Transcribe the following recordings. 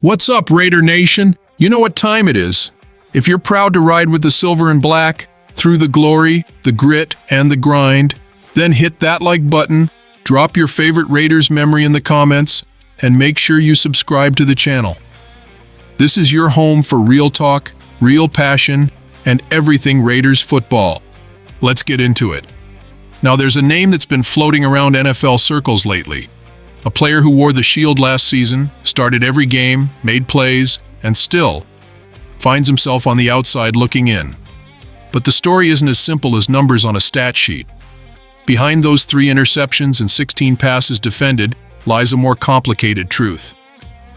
What's up, Raider Nation? You know what time it is. If you're proud to ride with the silver and black, through the glory, the grit, and the grind, then hit that like button, drop your favorite Raiders memory in the comments, and make sure you subscribe to the channel. This is your home for real talk, real passion, and everything Raiders football. Let's get into it. Now, there's a name that's been floating around NFL circles lately. A player who wore the shield last season, started every game, made plays, and still finds himself on the outside looking in. But the story isn't as simple as numbers on a stat sheet. Behind those 3 interceptions and 16 passes defended lies a more complicated truth.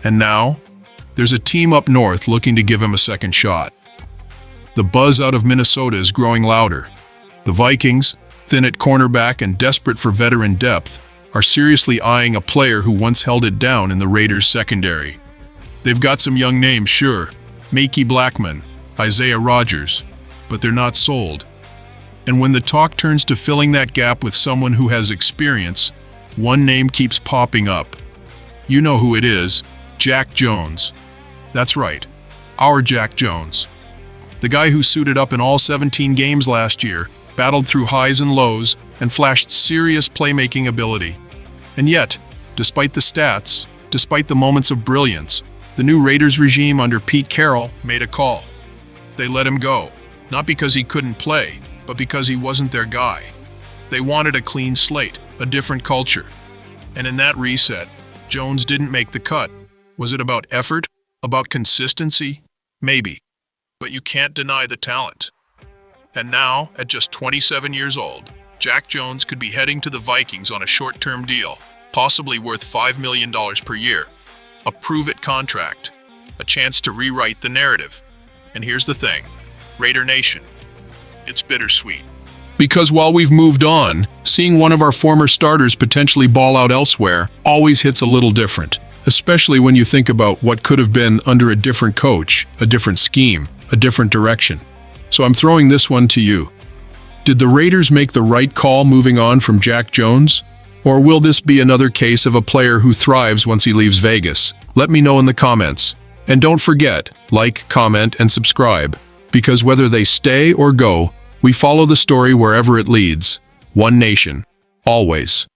And now, there's a team up north looking to give him a second shot. The buzz out of Minnesota is growing louder. The Vikings, thin at cornerback and desperate for veteran depth, are seriously eyeing a player who once held it down in the Raiders' secondary. They've got some young names, sure, Makey Blackman, Isaiah Rodgers, but they're not sold. And when the talk turns to filling that gap with someone who has experience, one name keeps popping up. You know who it is, Jack Jones. That's right, our Jack Jones. The guy who suited up in all 17 games last year, battled through highs and lows, and flashed serious playmaking ability. And yet, despite the stats, despite the moments of brilliance, the new Raiders regime under Pete Carroll made a call. They let him go, not because he couldn't play, but because he wasn't their guy. They wanted a clean slate, a different culture. And in that reset, Jones didn't make the cut. Was it about effort? About consistency? Maybe. But you can't deny the talent. And now, at just 27 years old, Jack Jones could be heading to the Vikings on a short-term deal, possibly worth $5 million per year. A prove-it contract. A chance to rewrite the narrative. And here's the thing, Raider Nation, it's bittersweet. Because while we've moved on, seeing one of our former starters potentially ball out elsewhere always hits a little different, especially when you think about what could have been under a different coach, a different scheme, a different direction. So I'm throwing this one to you. Did the Raiders make the right call moving on from Jack Jones? Or will this be another case of a player who thrives once he leaves Vegas? Let me know in the comments. And don't forget, like, comment, and subscribe, because whether they stay or go, we follow the story wherever it leads. One nation. Always.